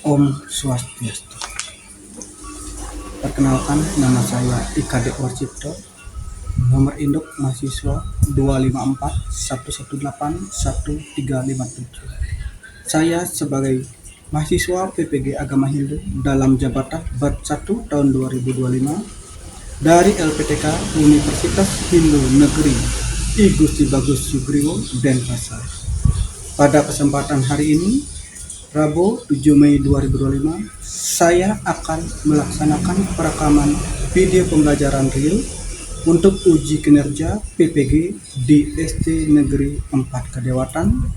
Om Swastiastu. Perkenalkan, nama saya Ika Dek Warcipto. Nomor induk mahasiswa 254-118-1357. Saya sebagai mahasiswa PPG Agama Hindu dalam jabatan Bat 1 tahun 2025 dari LPTK Universitas Hindu Negeri I Gusti Bagus Sugriwo, Denpasar. Pada kesempatan hari ini, Rabu 7 Mei 2025, saya akan melaksanakan perekaman video pembelajaran real untuk uji kinerja PPG di SD Negeri 4 Kadewatan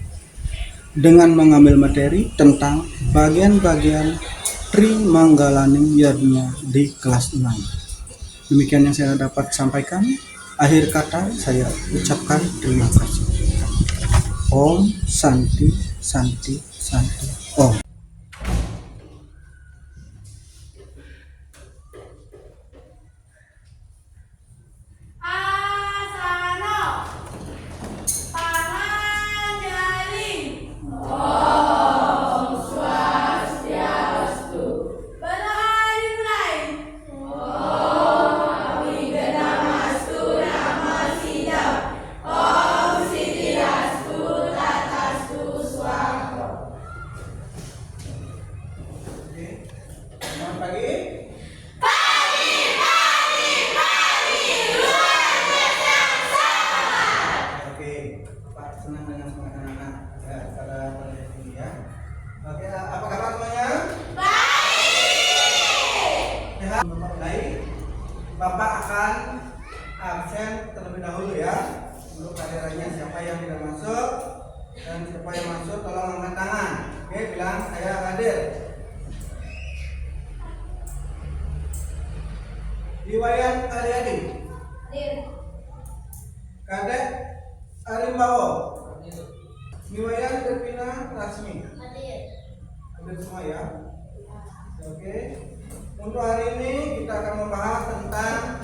dengan mengambil materi tentang bagian-bagian Tri Manggalaning Yadnya di kelas 6. Demikian yang saya dapat sampaikan. Akhir kata saya ucapkan terima kasih. Om Santi Santi Santi Om. Bapak akan absen terlebih dahulu ya. Untuk kehadirannya siapa yang tidak masuk dan siapa yang masuk tolong angkat tangan. Oke, bilang saya hadir. Iwayan adik-adik. Hadir. Kadek Arimbawo. Hadir. Iwayan Devina Rasmi. Hadir. Hadir semua ya. Oke. Untuk hari ini kita akan membahas tentang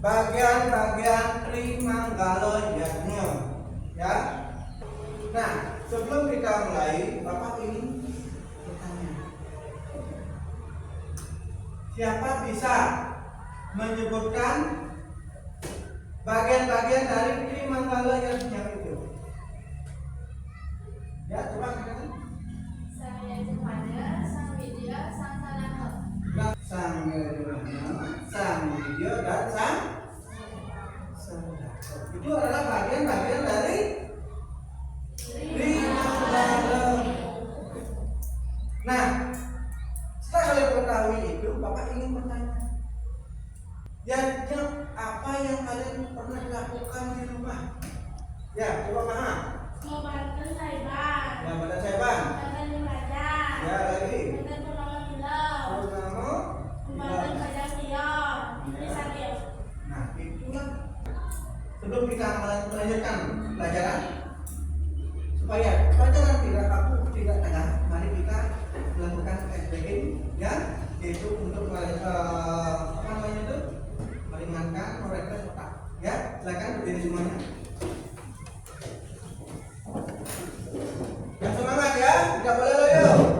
bagian-bagian Tri Manggala Yadnya, ya. Nah, sebelum kita mulai, Bapak ingin bertanya, siapa bisa menyebutkan bagian-bagian dari Tri Manggala Yadnya itu? Ya, coba katakan. Sang Yajamana, Sang Widya, Sang Sanana. Sang Yajamana, Sang Widya, dan Sang Sanana. Itu adalah bagian-bagian dari Tri Manggala. Nah, setelah kalian mengetahui itu, Bapak ingin bertanya, yajna apa yang kalian pernah lakukan di rumah? Ya, coba paham. Membantu Saiban. Ya, pada Saiban. Membantu belajar. Ya, lagi. Membantu nolong film. Terus kamu? Membantu baca spion. Ini sambil. Nah, itulah. Sebelum kita melanjutkan pelajaran, supaya pelajaran tidak tengah, mari kita melakukan SBG, ya, yaitu untuk apa namanya itu, meringankan refleks otak. Ya, silakan berdiri semuanya. Yang semangat ya, tidak boleh loyo.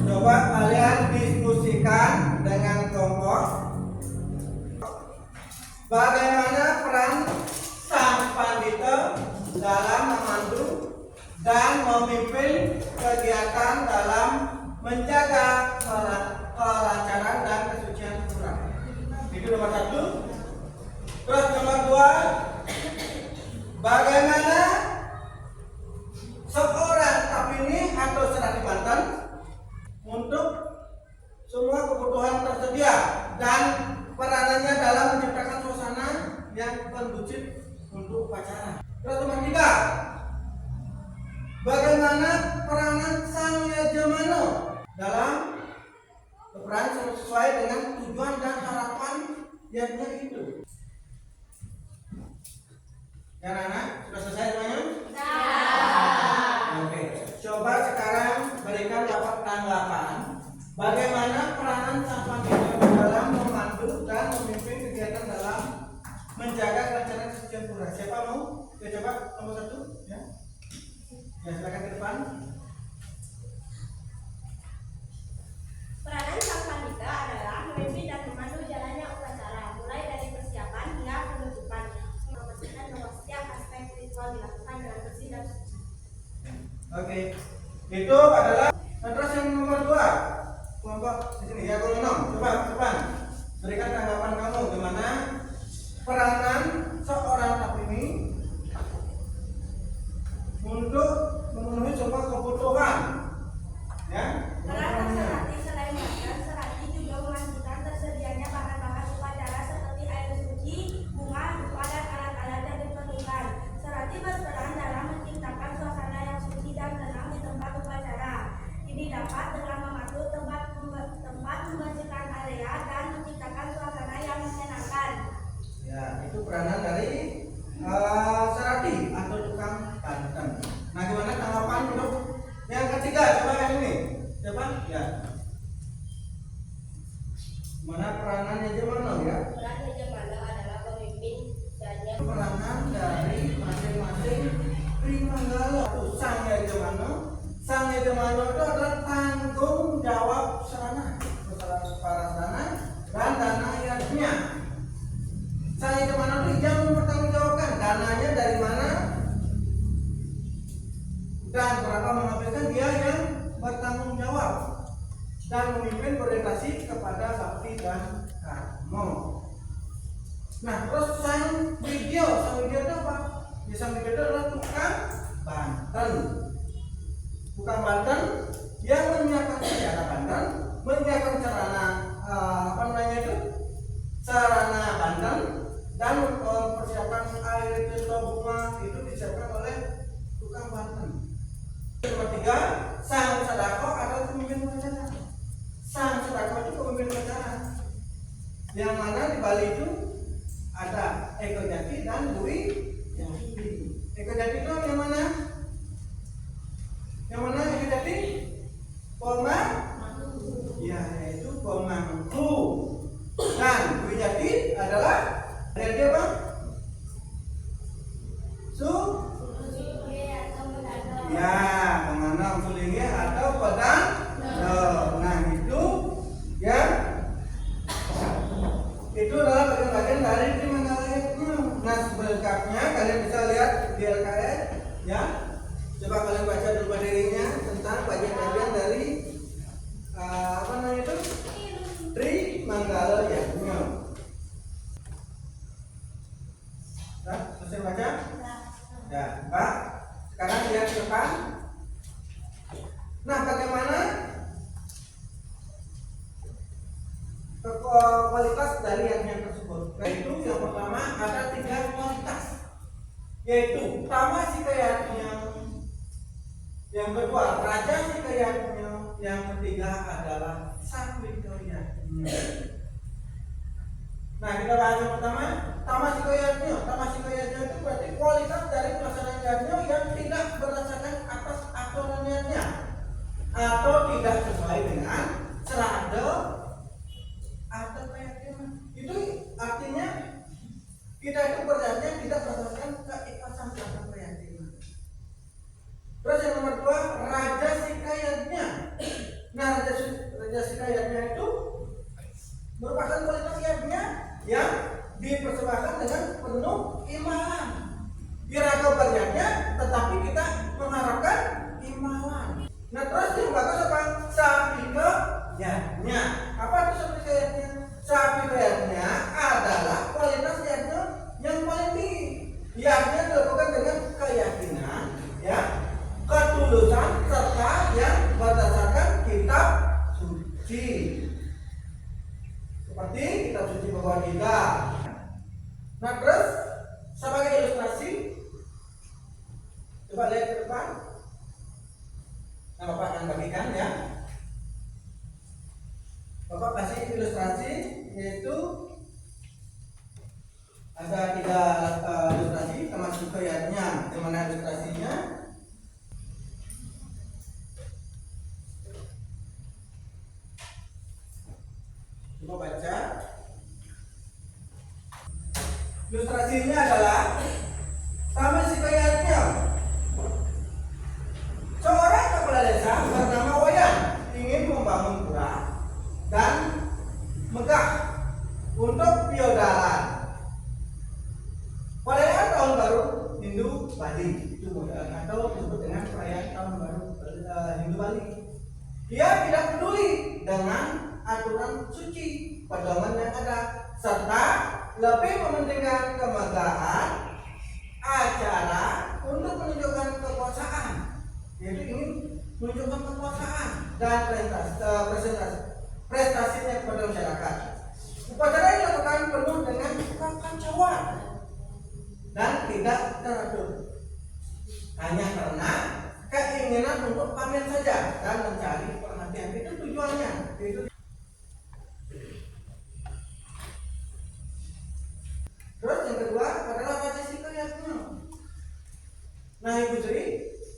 Coba kalian diskusikan dengan kelompok bagaimana peran sang pandita dalam memandu dan memimpin kegiatan dalam menjaga kelancaran dan kesucian Quran. Itu nomor satu. Terus nomor dua, bagaimana seorang tapini atau serati Banten untuk semua kebutuhan tersedia dan peranannya dalam menciptakan suasana yang kondusif untuk upacara. Terus nomor 3, Bagaimana peranan sang yajamano dalam berperan sesuai dengan tujuan dan harapan yajna itu? Ya anak-anak, sudah selesai semuanya? Oke, coba sekarang berikan dapat tanggapan bagaimana peranan sang panitia dalam memandu dan memimpin kegiatan dalam menjaga kelancaran kesucian pura. Siapa mau? Ya, coba nomor 1 ya. Ya, silakan ke depan. Peranan sang panitia adalah memimpin dan memandu jalannya upacara, mulai dari persiapan hingga penutupan, memastikan bahwa setiap aspek ritual dilakukan dengan bersih dan suci. Oke, itu adalah terus yang nomor 2 kelompok di sini ya, kelompok 6. Coba ke depan, berikan tanggapan kamu gimana peranan seorang tapimi untuk memenuhi semua kebutuhan ya. Peran Serati selain makan, Serati juga memastikan tersedianya bahan-bahan upacara seperti air suci, bunga, dupa, dan alat-alat yang diperlukan. Serati berperan dalam menciptakan suasana yang suci dan tenang di tempat upacara. Ini dapat dengan mengatur tempat membersihkan area dan menciptakan suasana yang menyenangkan. Ya, itu peranan dari Serati atau tukang banten. Nah, gimana tanggapan untuk yang ketiga? Coba yang ini. Coba ya. Mana peranan yajamano ya? Peran yajamano adalah pemimpin dan Peranan dari masing-masing primanggala. Sang yajamano itu adalah tanggung jawab sarana, para sarana dan dana yajna. Sang yajamano itu yang mempertanggungjawabkan dananya dari mana dan berapa menghabiskan, dia yang bertanggung jawab dan memimpin berorientasi kepada bakti dan karma. Nah, terus sang video itu apa? Ya, sang video itu adalah tukang banten. Tukang banten yang menyiapkan sarana banten, menyiapkan sarana sarana banten dan mempersiapkan air itu bunga itu disiapkan oleh tukang banten. Nomor 3, sang sadako adalah pemimpin upacara. Sang sadako itu pemimpin upacara, yang mana di Bali itu ada Eko Jati dan Dwi Jati. Eko Jati itu yang mana? Yang mana Eko Jati? Ya, yaitu pemangku. Dan Dwi Jati adalah dia apa? Ya, menanam sulingnya atau pedang. Nah, itu ya, itu adalah bagian-bagian dari primanggala. Nah, selengkapnya kalian bisa lihat di LKS ya. Coba kalian baca dulu materinya tentang bagian-bagian dari apa namanya itu? Primanggala yajna. Nah, selesai baca? Ya, Pak. Sekarang lihat ke depan. Nah, bagaimana kualitas dari yajna tersebut? Yaitu yang pertama ada 3 kualitas, yaitu tamasika yajna, yang kedua raja sika yajna, yang ketiga adalah sawika yajna. Nah, kita bahas yang pertama, tamasika yajna. Tamasika yajna itu berarti kualitas dari pelaksanaan yajna yang tidak berdasarkan atas aturan yajna atau tidak sesuai dengan serada atau keyakinan. Itu artinya kita itu berjanji tidak berdasarkan keikhlasan atau keyakinan. Terus yang nomor 2, raja sika yajna. Nah, raja sika yajna itu merupakan kualitas yajna yang dipersembahkan dengan penuh imanan. Iraga berjanya, tetapi kita mengharapkan imanan. Nah, terus yang bagus apa? Sawika yajna. Apa itu sawika yajna? Sawika yajna adalah kualitas yajna yang paling tinggi. Yajna dilakukan dengan keyakinan, ya, ketulusan serta yang berdasarkan kitab suci. Seperti kitab suci Bhagavad Gita. Nah, terus sebagai ilustrasi, coba lihat ke depan. perhatikan ya. Bapak kasih ilustrasi, yaitu ada 3 ilustrasi termasuk ayatnya. Di mana ilustrasinya? Coba baca. Ilustrasinya adalah sama si ayatnya. Seorang kepala desa bernama Wayan ingin membangun pura dan megah untuk feodalan. Perayaan tahun baru Hindu Bali itu atau disebut dengan perayaan tahun baru Hindu Bali. Dia tidak peduli dengan aturan suci pedoman yang ada, serta lebih mementingkan kemegahan acara untuk menunjukkan kekuasaan. Jadi ingin menunjukkan kekuasaan dan prestasinya kepada masyarakat. Upacara ini dilakukan penuh dengan kekacauan dan tidak teratur, hanya karena keinginan untuk pamer saja dan mencari perhatian. Itu tujuannya. Terus yang kedua adalah Raja Sikayatnya. Nah, Ibu Sri,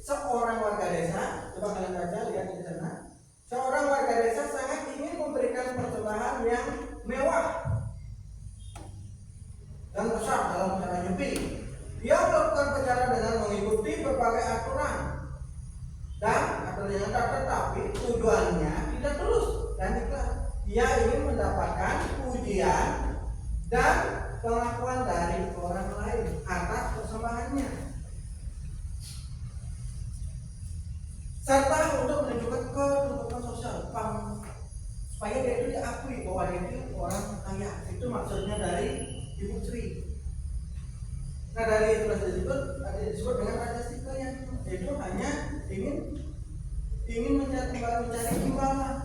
seorang warga desa, coba kalian baca, lihat di sana. Seorang warga desa sangat ingin memberikan persembahan yang mewah dan besar dalam acara nyepi. Dia melakukan acara dengan mengikuti berbagai aturan dan aturan yang tetapi tujuannya tidak tulus dan ikhlas. Dia ingin mendapatkan pujian dan pengakuan dari orang lain atas persembahannya, serta untuk menunjukkan kedudukan sosial supaya dia itu diakui bahwa dia itu orang kaya. Itu maksudnya dari Ibu Sri. Nah, dari itu disebut dengan Raja Sikaya. Itu hanya ingin mencari imbalan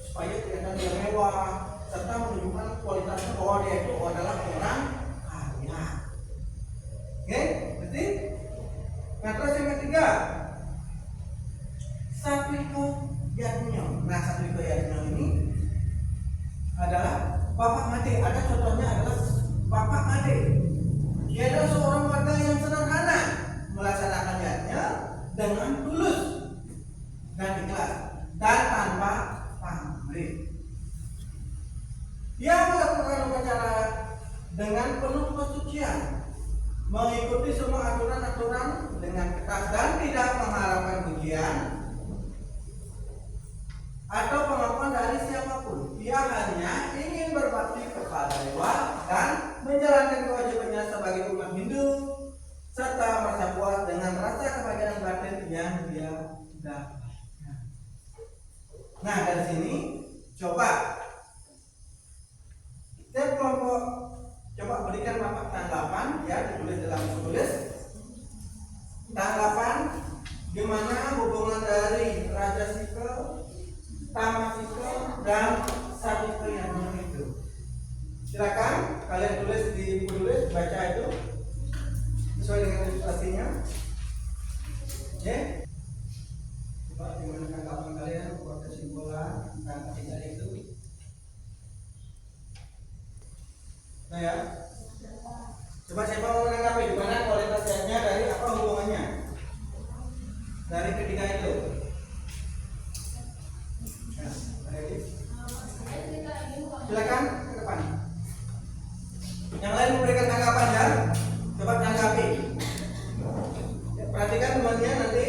supaya kelihatan dia mewah, serta menunjukkan kualitasnya bahwa dia itu adalah orang kaya. Oke, berarti. Nah, terus yang ketiga, Satwiko Yatnyo. Nah, Satwiko Yatnyo ini adalah Bapak Made. Ada contohnya adalah Bapak Made. Dia adalah seorang warga yang sederhana, melaksanakan yatnya dengan tulus dan ikhlas dan tanpa pamrih. Dia melakukan upacara dengan penuh kesucian, mengikuti semua aturan-aturan dengan ketat dan tidak mengharapkan pujian atau pengakuan dari siapapun. Dia hanya ingin berbakti kepada dewa dan menjalankan kewajibannya sebagai umat Hindu, serta merasa puas dengan rasa kebahagiaan batin yang dia dapatkan. Nah, dari sini coba setiap kelompok coba berikan Bapak tanggapan, ya, ditulis dalam buku tulis. Tanggapan gimana hubungan dari Raja Sika, Tamasika, dan Satwiko Yatnyo itu. Silakan kalian tulis di buku tulis, baca itu sesuai dengan ilustrasinya. Oke. Coba gimana tanggapan kalian buat kesimpulan tentang ketiga itu. Nah, ya. Coba siapa mau menanggapi gimana kualitas yatnya, dari apa hubungannya dari ketiga itu? Silakan ke depan. Yang lain memberikan tanggapan ya. Coba tanggapi. Ya, perhatikan temannya nanti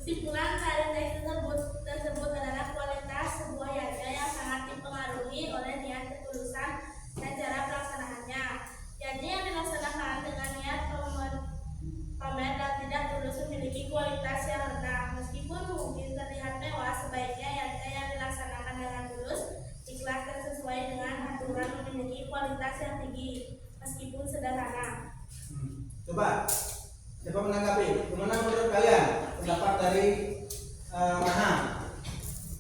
Kesimpulan dari teks tersebut adalah kualitas sebuah yatnya yang sangat dipengaruhi oleh niat ketulusan dan cara pelaksanaannya. Yatnya yang dilaksanakan dengan niat pamer dan tidak tulus memiliki kualitas yang rendah. Meskipun mungkin terlihat mewah, sebaiknya yatnya yang dilaksanakan dengan tulus, ikhlas dan sesuai dengan aturan memiliki kualitas yang tinggi, meskipun sederhana. Coba menanggapi, gimana menurut kalian pendapat dari Maha?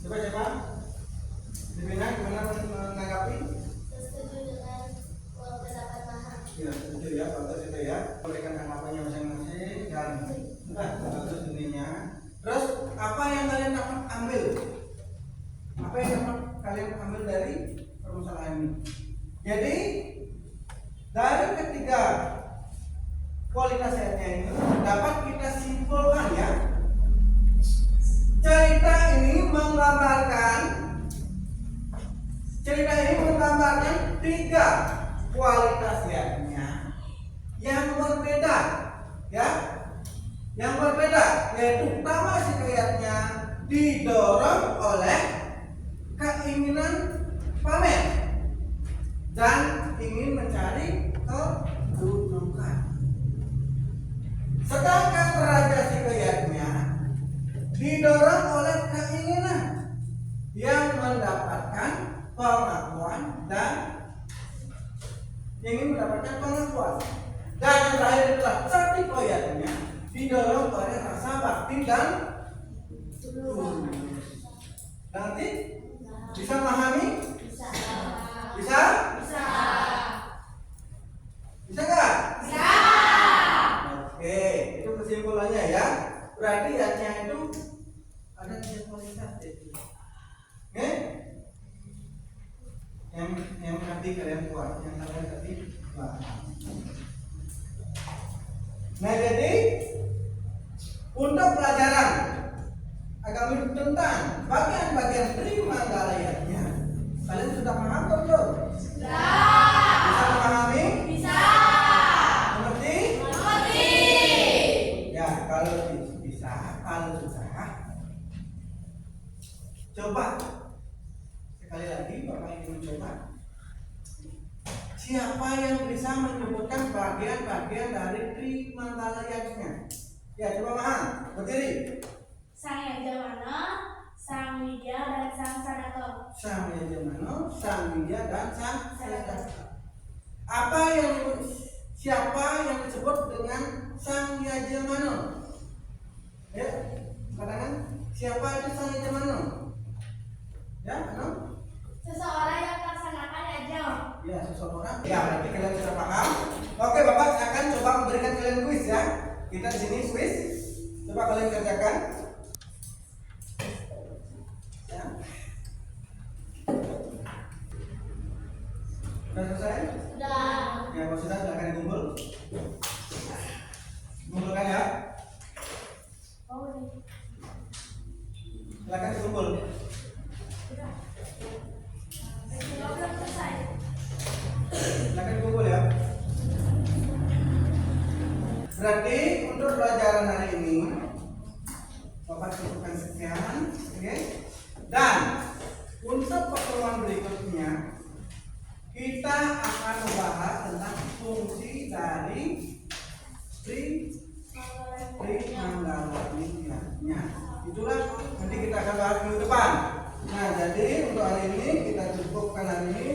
Coba Divina, gimana menanggapi? Setuju dengan pendapat Maha. Ya, setuju ya, bagus itu ya. Berikan tanggapannya masing-masing dan bagus ininya. Terus apa yang kalian dapat ambil? Apa yang dapat kalian ambil dari permasalahan ini? Jadi dari ketiga kualitas ayatnya ini dapat kita simpulkan ya, cerita ini menggambarkan tiga kualitas ayatnya yang berbeda ya, yaitu pertama si ayatnya didorong oleh keinginan pamer dan ingin mencari kedudukan. Sedangkan raja Sikayatnya didorong oleh keinginan yang mendapatkan pengakuan dan ingin mendapatkan pengakuan. Dan yang terakhir adalah Satikoyatnya didorong oleh rasa bakti dan tulus. Nanti bisa memahami? Bisa? Bisa nggak? Bisa. Oke, itu kesimpulannya ya. Berarti ayatnya itu ada tiga kualitas itu. Oke? Yang nanti kalian buat, yang kalian tadi buat. Nah, jadi untuk pelajaran agama tentang bagian-bagian Trimanggala ayatnya, kalian sudah paham belum? Sudah. Bisa memahami? Bisa. Kalau susah, coba sekali lagi Bapak ingin mencoba. Siapa yang bisa menyebutkan bagian-bagian dari Trimanggala ayatnya? Ya, coba Maha, berdiri. Sang Yajamana, Sang Widya, dan Sang Sadato. Sang Yajamana, Sang Widya, dan Sang Sadato. Siapa yang disebut dengan Sang Yajamana? Ya, katakan siapa itu Sang Yajamana? Ya, Seseorang yang melaksanakan yajna. Ya, seseorang. Ya, berarti kalian sudah paham. Oke, Bapak akan coba memberikan kalian kuis ya. Kita di sini kuis. Coba kalian kerjakan. Ya. Sudah selesai? Sudah. Ya, kalau sudah silakan dikumpul. Kumpulkan ya. Silakan dikumpul. Silakan dikumpul ya. Berarti untuk pelajaran hari ini Bapak cukupkan sekian, oke? Dan untuk pertemuan berikutnya kita akan membahas tentang fungsi dari Trimanggala ayatnya. Itulah nanti kita akan bahas minggu depan. Nah, jadi untuk hari ini kita cukupkan hari ini.